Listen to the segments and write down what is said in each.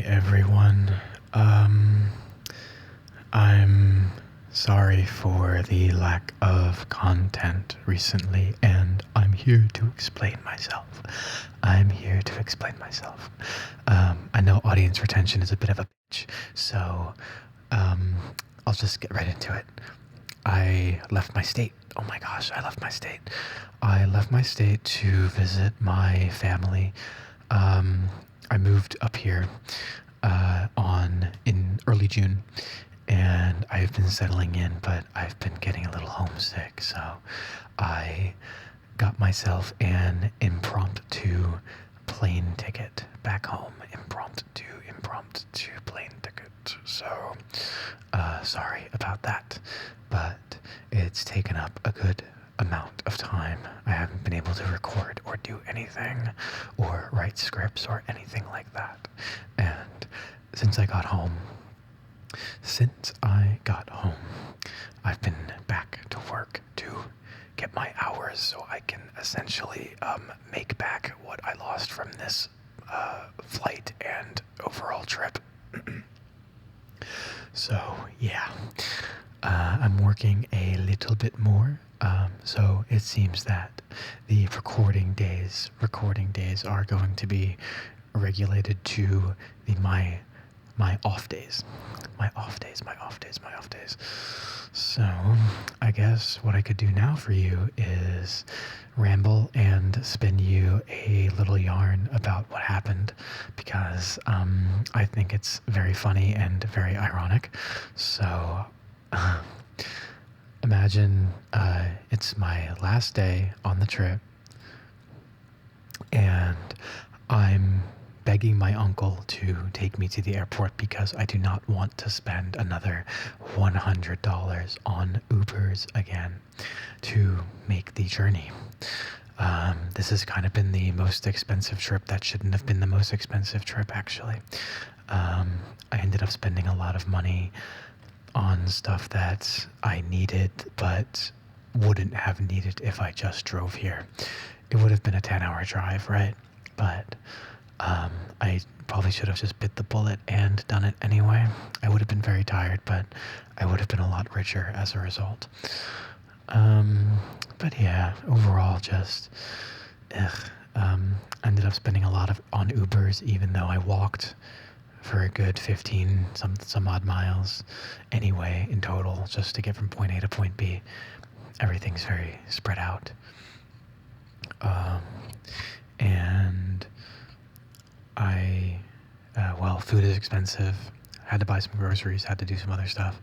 everyone. I'm sorry for the lack of content recently, and I'm here to explain myself. I know audience retention is a bit of a bitch, so I'll just get right into it. I left my state. Oh my gosh, I left my state. I left my state to visit my family. I moved up here in early June, and I've been settling in, but I've been getting a little homesick, so I got myself an impromptu plane ticket back home. Impromptu plane ticket. So, sorry about that, but it's taken up a good amount of time. I haven't been able to record or do anything or write scripts or anything like that. And since I got home, I've been back to work to get my hours so I can essentially make back what I lost from this flight and overall trip. So yeah, I'm working a little bit more. So it seems that the recording days are going to be regulated to my off days. My off days. So I guess what I could do now for you is ramble and spin you a little yarn about what happened, because I think it's very funny and very ironic. So imagine it's my last day on the trip, and I'm begging my uncle to take me to the airport because I do not want to spend another $100 on Ubers again to make the journey. This has kind of been the most expensive trip that shouldn't have been the most expensive trip, actually. I ended up spending a lot of money on stuff that I needed but wouldn't have needed if I just drove here. It would have been a 10-hour drive, right? But I probably should have just bit the bullet and done it anyway. I would have been very tired, but I would have been a lot richer as a result. But yeah, overall, just ended up spending a lot on Ubers, even though I walked for a good 15 some odd miles anyway in total, just to get from point A to point B. Everything's very spread out. And food is expensive. Had to buy some groceries, had to do some other stuff,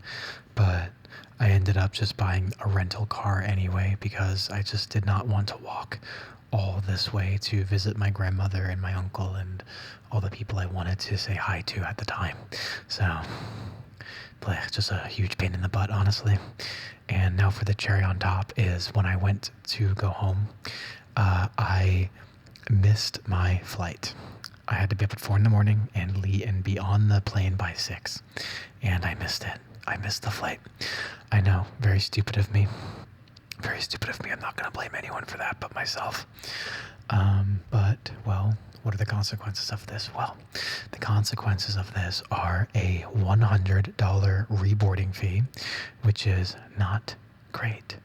but I ended up just buying a rental car anyway because I just did not want to walk all this way to visit my grandmother and my uncle and all the people I wanted to say hi to at the time. So, just a huge pain in the butt, honestly. And now for the cherry on top is when I went to go home, I missed my flight. I had to be up at 4 a.m. and be on the plane by 6, and I missed it. I missed the flight. I know, very stupid of me. I'm not going to blame anyone for that but myself. But, well, what are the consequences of this? Well, the consequences of this are a $100 reboarding fee, which is not great.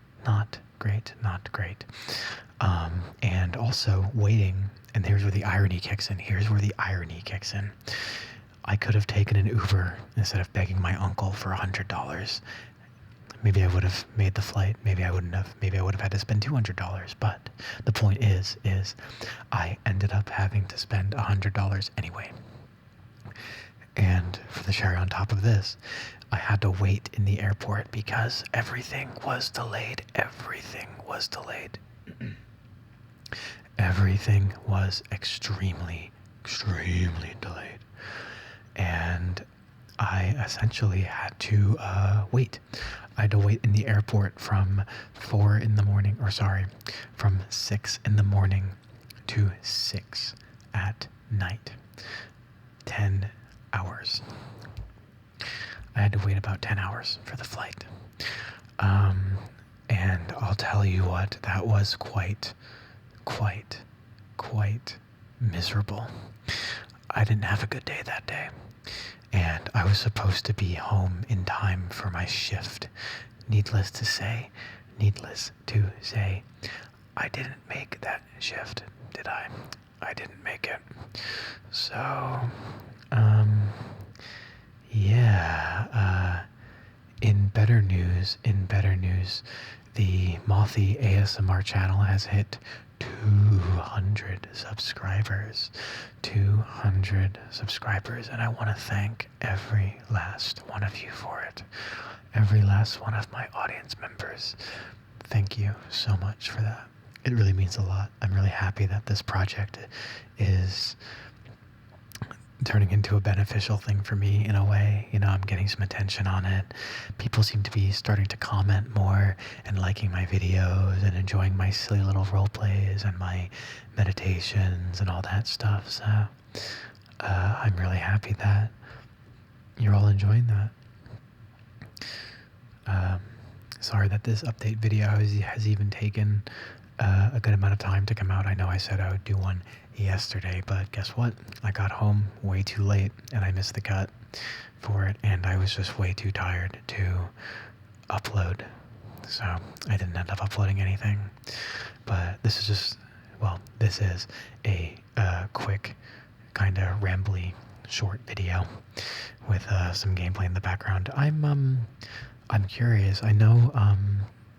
And also waiting, and here's where the irony kicks in. I could have taken an Uber instead of begging my uncle for $100. Maybe I would have made the flight. Maybe I wouldn't have. Maybe I would have had to spend $200. But the point is I ended up having to spend $100 anyway. And for the cherry on top of this, I had to wait in the airport because everything was delayed. Everything was extremely delayed. And I essentially had to wait. I had to wait in the airport from 6 in the morning to 6 at night. 10 hours. I had to wait about 10 hours for the flight. And I'll tell you what, that was quite miserable. I didn't have a good day that day. and I was supposed to be home in time for my shift. Needless to say, I didn't make that shift, did I? I didn't make it. So, yeah, in better news, the Mothy ASMR channel has hit 200 subscribers. 200 subscribers, and I want to thank every last one of you for it. Every last one of my audience members. Thank you so much for that. It really means a lot. I'm really happy that this project is turning into a beneficial thing for me in a way. You know, I'm getting some attention on it. People seem to be starting to comment more and liking my videos and enjoying my silly little role plays and my meditations and all that stuff. So I'm really happy that you're all enjoying that. Sorry that this update video has even taken a good amount of time to come out. I know I said I would do one yesterday, but guess what? I got home way too late and I missed the cut for it, and I was just way too tired to upload, so I didn't end up uploading anything. But this is just, well, this is a quick kind of rambly short video with some gameplay in the background. I'm curious. I know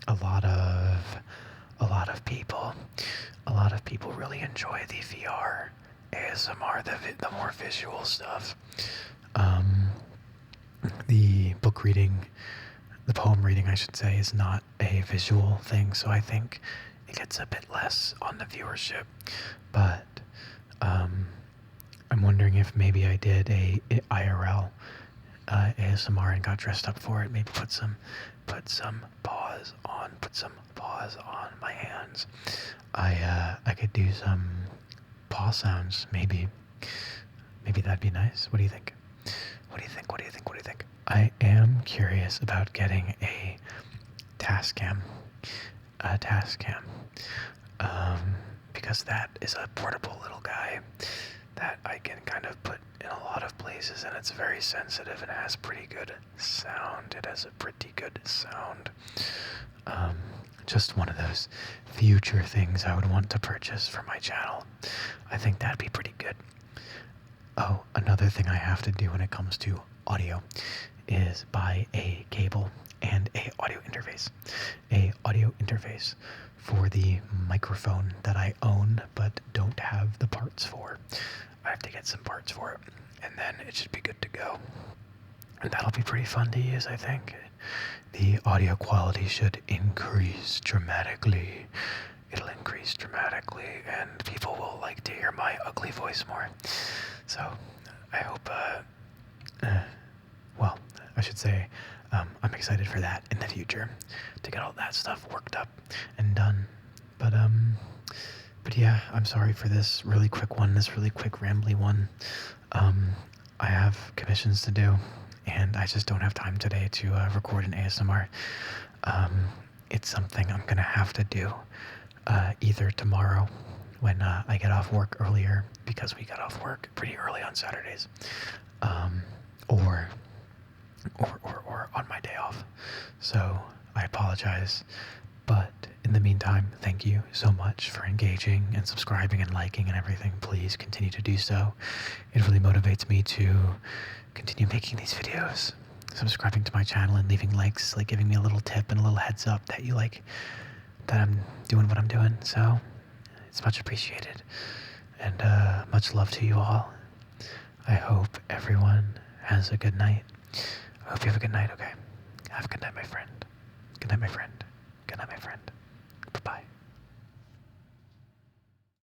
a lot of people really enjoy the VR ASMR, the more visual stuff. The book reading, the poem reading, I should say, is not a visual thing, so I think it gets a bit less on the viewership. But I'm wondering if maybe I did a IRL ASMR and got dressed up for it. Maybe put some paws on my hands. I could do some paw sounds. Maybe that'd be nice. What do you think? What do you think? I am curious about getting a Tascam. Because that is a portable little guy that I can kind of put in a lot of places, and it's very sensitive and has pretty good sound. Just one of those future things I would want to purchase for my channel. I think that'd be pretty good. Oh, another thing I have to do when it comes to audio is buy a cable and a audio interface for the microphone that I own but don't have the parts for. I have to get some parts for it, and then it should be good to go. And that'll be pretty fun to use, I think. The audio quality should increase dramatically. It'll increase dramatically, and people will like to hear my ugly voice more. So I hope, well, I should say, I'm excited for that in the future, to get all that stuff worked up and done. But yeah, I'm sorry for this really quick rambly one. I have commissions to do, and I just don't have time today to record an ASMR. It's something I'm gonna have to do either tomorrow when I get off work earlier, because we got off work pretty early on Saturdays, or on my day off. So I apologize, but in the meantime, thank you so much for engaging and subscribing and liking and everything. Please continue to do so. It really motivates me to continue making these videos. Subscribing to my channel and leaving likes, like giving me a little tip and a little heads up that you like that I'm doing what I'm doing. So it's much appreciated, and much love to you all. I hope everyone has a good night. I hope you have a good night, okay? Have a good night, my friend. Good night, my friend. Good night, my friend. Bye-bye.